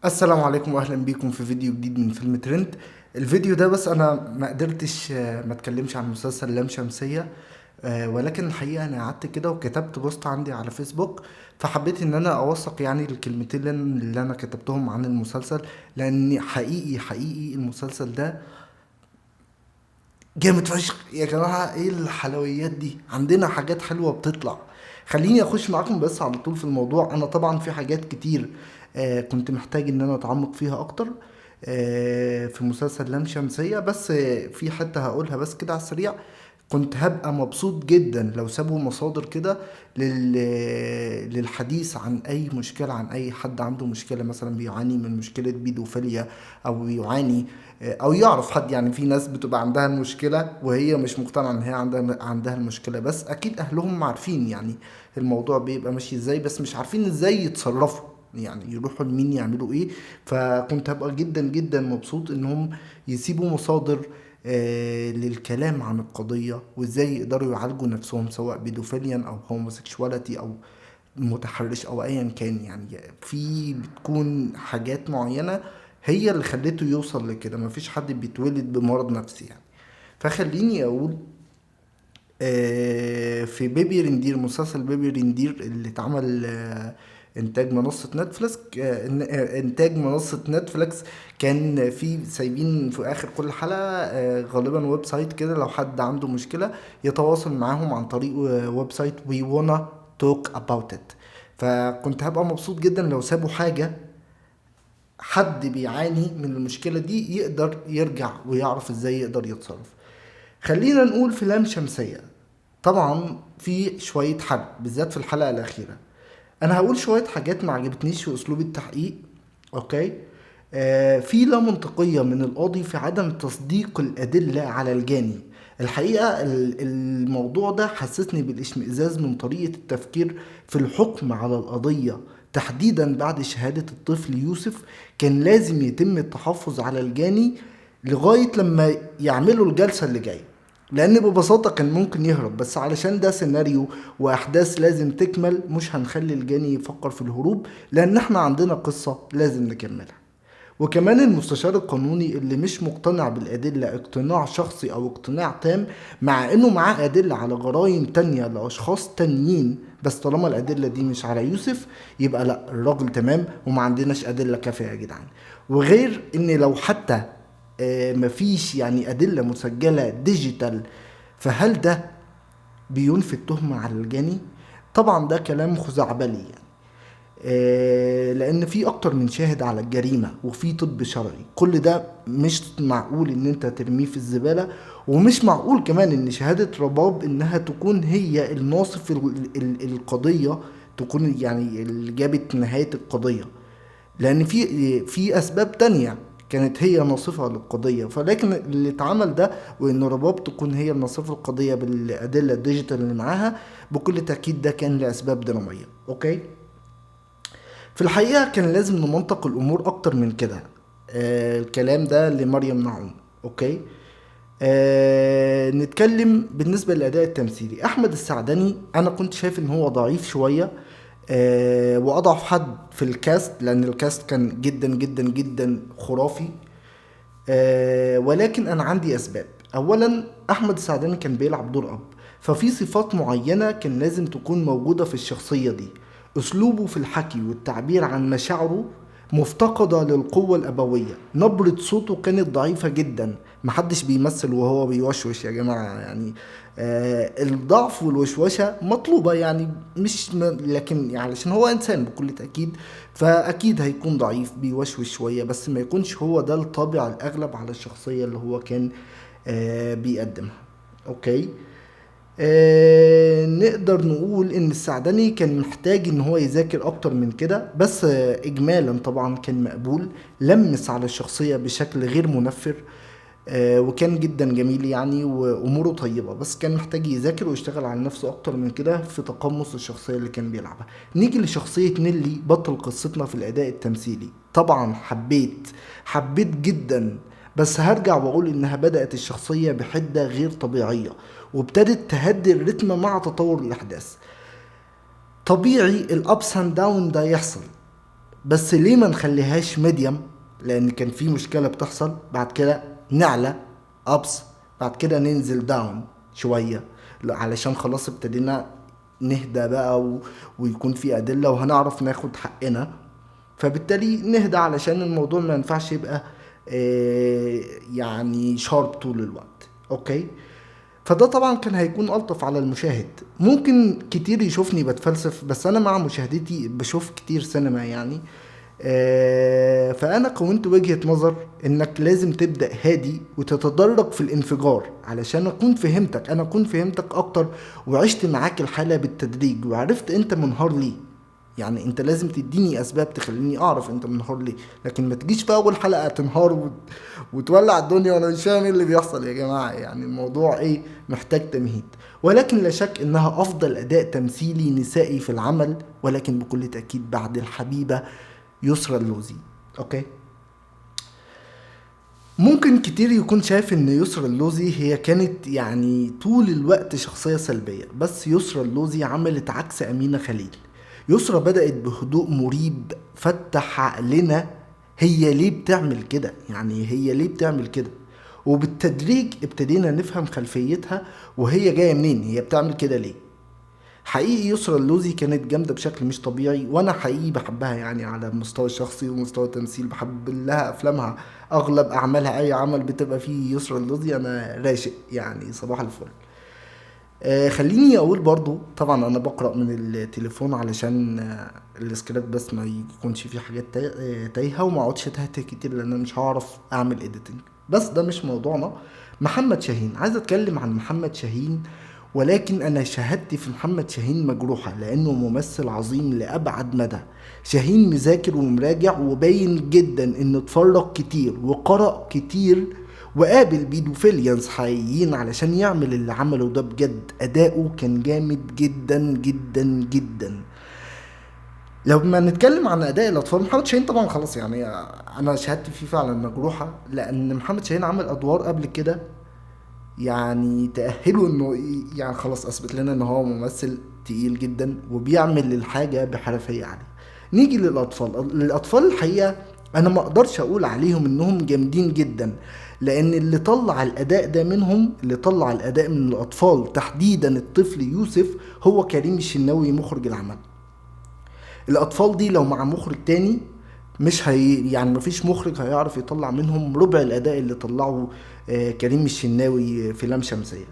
السلام عليكم واهلا بيكم في فيديو جديد من فيلم ترند. الفيديو ده بس انا ما قدرتش ما اتكلمش عن مسلسل لام شمسية. ولكن الحقيقة انا قعدت كده وكتبت بوست عندي على فيسبوك، فحبيت ان انا اوثق يعني الكلمتين اللي انا كتبتهم عن المسلسل، لان حقيقي المسلسل ده جامد فشخ يا جماعة. ايه الحلويات دي؟ عندنا حاجات حلوة بتطلع. خليني اخش معاكم بس على طول في الموضوع. انا طبعا في حاجات كتير كنت محتاج ان انا اتعمق فيها اكتر في مسلسل لام شمسية، بس في حتة هقولها بس كده على السريع. كنت هبقى مبسوط جدا لو سابوا مصادر كده للحديث عن اي مشكلة، عن اي حد عنده مشكلة مثلا بيعاني من مشكلة بيدوفيليا، او بيعاني او يعرف حد. يعني في ناس بتبقى عندها المشكلة وهي مش مقتنعة ان هي عندها المشكلة، بس اكيد اهلهم عارفين يعني الموضوع بيبقى ماشي ازاي، بس مش عارفين ازاي يتصرفوا، يعني يروحوا لمين يعملوا ايه. فكنت هبقى جدا مبسوط انهم يسيبوا مصادر للكلام عن القضية، وازاي يقدروا يعالجوا نفسهم، سواء بيدوفيليان او هوموسيكشواليتي او متحرش او ايا كان. يعني في بتكون حاجات معينة هي اللي خلته يوصل لكده. مفيش حد بيتولد بمرض نفسي يعني. فخليني اقول في بيبي ريندير، مسلسل بيبي ريندير اللي اتعمل انتاج منصة نتفليكس، انتاج منصة نتفليكس. كان في سايبين في اخر كل حلقة غالبا ويب سايت كده، لو حد عنده مشكلة يتواصل معاهم عن طريق ويب سايت we wanna talk about it. فكنت هبقى مبسوط جدا لو سابوا حاجة حد بيعاني من المشكلة دي يقدر يرجع ويعرف ازاي يقدر يتصرف. خلينا نقول في لام شمسية، طبعا في شوية حرق بالذات في الحلقة الأخيرة. أنا هقول شوية حاجات ما عجبتنيش في أسلوب التحقيق. أوكي. في لا منطقية من القاضي في عدم تصديق الأدلة على الجاني. الحقيقة الموضوع ده حسسني بالاشمئزاز من طريقة التفكير في الحكم على القضية، تحديدا بعد شهادة الطفل يوسف. كان لازم يتم التحفظ على الجاني لغاية لما يعملوا الجلسة اللي جاية، لان ببساطة كان ممكن يهرب، بس علشان ده سيناريو واحداث لازم تكمل مش هنخلي الجاني يفكر في الهروب، لان احنا عندنا قصة لازم نكملها. وكمان المستشار القانوني اللي مش مقتنع بالأدلة اقتناع شخصي أو اقتناع تام، مع إنه معاه أدلة على جرائم تانية لأشخاص تانيين، بس طالما الأدلة دي مش على يوسف يبقى لأ، الراجل تمام وما عندناش أدلة كافية يا جدعان. وغير إن لو حتى مفيش يعني أدلة مسجلة ديجيتال، فهل ده بينفي التهمة على الجاني؟ طبعا ده كلام خزعبلي يعني. لان في اكتر من شاهد على الجريمة وفي طب شرعي، كل ده مش معقول ان انت ترميه في الزبالة. ومش معقول كمان ان شهادة رباب انها تكون هي الناصف القضية، تكون يعني اللي جابت نهاية القضية، لان في اسباب تانية كانت هي ناصفة للقضية. فلكن اللي اتعمل ده، وان رباب تكون هي الناصفة القضية بالادلة الديجيتال اللي معاها، بكل تأكيد ده كان لاسباب درامية. اوكي. في الحقيقة كان لازم نمنطق الأمور أكتر من كده. الكلام ده لمريم نعوم. أوكي. نتكلم بالنسبة للأداء التمثيلي. أحمد السعدني أنا كنت شايف إن هو ضعيف شوية، وأضعف حد في الكاست، لأن الكاست كان جدا خرافي. ولكن انا عندي اسباب. اولا، احمد السعداني كان بيلعب دور اب، ففي صفات معينة كان لازم تكون موجودة في الشخصية دي. اسلوبه في الحكي والتعبير عن مشاعره مفتقدة للقوة الأبوية. نبرة صوته كانت ضعيفة جدا. محدش بيمثل وهو بيوشوش يا جماعة يعني. الضعف والوشوشة مطلوبة يعني، مش لكن يعني علشان هو إنسان بكل تأكيد، فأكيد هيكون ضعيف بيوشوش شوية، بس ما يكونش هو ده الطابع الأغلب على الشخصية اللي هو كان بيقدمها. أوكي. نقدر نقول ان السعدني كان محتاج ان هو يذاكر اكتر من كده، بس اجمالا طبعا كان مقبول. لمس على الشخصية بشكل غير منفر، وكان جدا جميل يعني، واموره طيبة، بس كان محتاج يذاكر ويشتغل على نفسه اكتر من كده في تقمص الشخصية اللي كان بيلعبها. نيجي لشخصية نيلي بطل قصتنا في الاداء التمثيلي. طبعا حبيت جدا، بس هرجع واقول انها بدأت الشخصية بحدة غير طبيعية، وابتدت تهدي الريتم مع تطور الاحداث. طبيعي الابس اند داون ده يحصل، بس ليه ما نخليهاش ميديم؟ لان كان في مشكلة بتحصل، بعد كده نعلى ابس، بعد كده ننزل داون شوية، علشان خلاص ابتدينا نهدى بقى ويكون في ادلة وهنعرف ناخد حقنا. فبالتالي نهدى علشان الموضوع ما ينفعش يبقى يعني شارب طول الوقت. اوكي، فده طبعا كان هيكون ألطف على المشاهد. ممكن كتير يشوفني بتفلسف، بس أنا مع مشاهدتي بشوف كتير سينما يعني. فأنا كونت وجهة نظر إنك لازم تبدأ هادي وتتدرج في الانفجار، علشان أكون فهمتك، أنا أكون فهمتك أكتر وعشت معاك الحالة بالتدريج وعرفت أنت منهار ليه. يعني انت لازم تديني اسباب تخليني اعرف انت منهار ليه، لكن ما تجيش في اول حلقه تنهار وتولع الدنيا وانا مش فاهم ايه اللي بيحصل يا جماعه. يعني الموضوع ايه، محتاج تمهيد. ولكن لا شك انها افضل اداء تمثيلي نسائي في العمل، ولكن بكل تاكيد بعد الحبيبه يسرى اللوزي. اوكي، ممكن كتير يكون شايف ان يسرى اللوزي هي كانت يعني طول الوقت شخصية سلبية، بس يسرى اللوزي عملت عكس أمينة خليل. يسرى بدأت بهدوء مريب فتح عقلنا هي ليه بتعمل كده، يعني هي ليه بتعمل كده، وبالتدريج ابتدينا نفهم خلفيتها وهي جاية منين، هي بتعمل كده ليه. حقيقي يسرا اللوزي كانت جامدة بشكل مش طبيعي، وانا حقيقي بحبها يعني على المستوى الشخصي ومستوى التمثيل، بحب لها افلامها، اغلب اعمالها اي عمل بتبقى فيه يسرا اللوزي انا راشق يعني صباح الفل. خليني اقول برضو، طبعا انا بقرأ من التليفون علشان السكريبت بس ما يكونش فيه حاجات تايهة وما اقعدش تهته كتير، لان انا مش هعرف اعمل اديتنج. بس ده مش موضوعنا. محمد شاهين، عايز اتكلم عن محمد شاهين، ولكن انا شهادتي في محمد شاهين مجروحة لانه ممثل عظيم لابعد مدى. شاهين مذاكر ومراجع، وباين جدا انه اتفرج كتير وقرأ كتير وقابل بيدوفيليانز حقيقيين علشان يعمل اللي عمله ده. بجد اداؤه كان جامد جدا جدا جدا. لو ما نتكلم عن اداء الاطفال، محمد شاهين طبعا خلاص يعني انا شهادتي فيه فعلا مجروحة، لان محمد شاهين عمل ادوار قبل كده يعني تأهله انه يعني خلاص اثبت لنا ان هو ممثل تقيل جدا وبيعمل الحاجة بحرفية عالية. نيجي للاطفال الحقيقة انا ما اقدرش اقول عليهم انهم جامدين جدا، لان اللي طلع الاداء ده منهم، اللي طلع الاداء من الاطفال تحديدا الطفل يوسف، هو كريم الشناوي مخرج العمل. الاطفال دي لو مع مخرج تاني مش هي يعني مفيش مخرج هيعرف يطلع منهم ربع الاداء اللي طلعه كريم الشناوي في لام شمسية،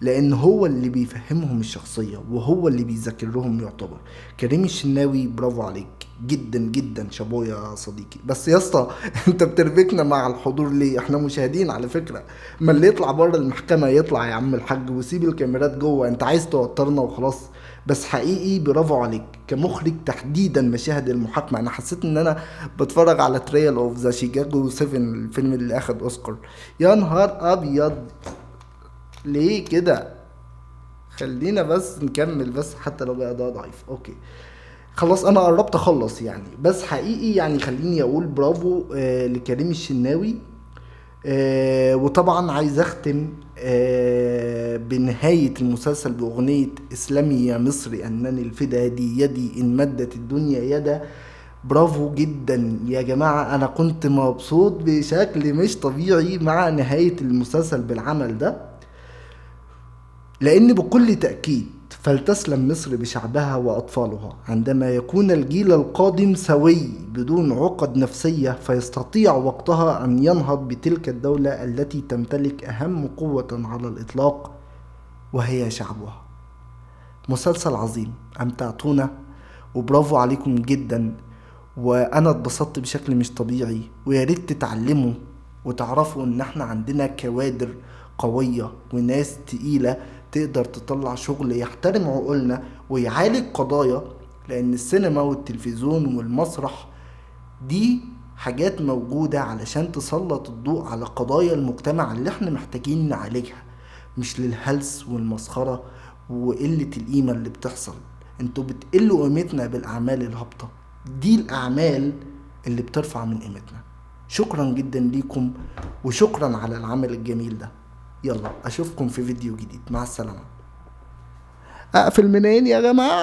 لان هو اللي بيفهمهم الشخصية وهو اللي بيذاكر لهم يعتبر. كريم الشناوي برافو عليك جدا جدا، شابو يا صديقي. بس يا اسطى انت بتربكنا مع الحضور ليه؟ احنا مشاهدين على فكرة. ما اللي يطلع بره المحكمة يطلع يا عم الحاج، وسيب الكاميرات جوه، انت عايز توترنا وخلاص. بس حقيقي برافو عليك كمخرج، تحديدا مشاهد المحاكمة. انا حسيت ان انا بتفرج على تريال اوف ذا شيكاغو 7، الفيلم اللي اخد اوسكار. يا نهار ابيض، ليه كده؟ خلينا بس نكمل بس حتى لو بقى ده ضعيف. اوكي خلاص انا قربت اخلص يعني. بس حقيقي يعني خليني اقول برافو لكريم الشناوي. وطبعا عايز اختم بنهاية المسلسل بأغنية اسلمي يا مصري أنني الفدا دي يدي إن مدت الدنيا يدا. برافو جدا يا جماعة، أنا كنت مبسوط بشكل مش طبيعي مع نهاية المسلسل بالعمل ده، لأن بكل تأكيد فلتسلم مصر بشعبها وأطفالها عندما يكون الجيل القادم سوي بدون عقد نفسية، فيستطيع وقتها أن ينهض بتلك الدولة التي تمتلك أهم قوة على الإطلاق وهي شعبها. مسلسل عظيم، أمتعتونا وبرافو عليكم جدا، وأنا اتبسطت بشكل مش طبيعي. وياريت تتعلموا وتعرفوا ان احنا عندنا كوادر قوية وناس تقيلة تقدر تطلع شغل يحترم عقولنا ويعالج قضايا، لان السينما والتلفزيون والمسرح دي حاجات موجودة علشان تسلط الضوء على قضايا المجتمع اللي احنا محتاجين نعالجها، مش للهلس والمسخرة وقلة القيمة اللي بتحصل. انتوا بتقلوا قيمتنا بالاعمال الهابطة دي، الاعمال اللي بترفع من قيمتنا. شكرا جدا ليكم وشكرا على العمل الجميل ده. يلا اشوفكم في فيديو جديد، مع السلامة. اقفل منين يا جماعة؟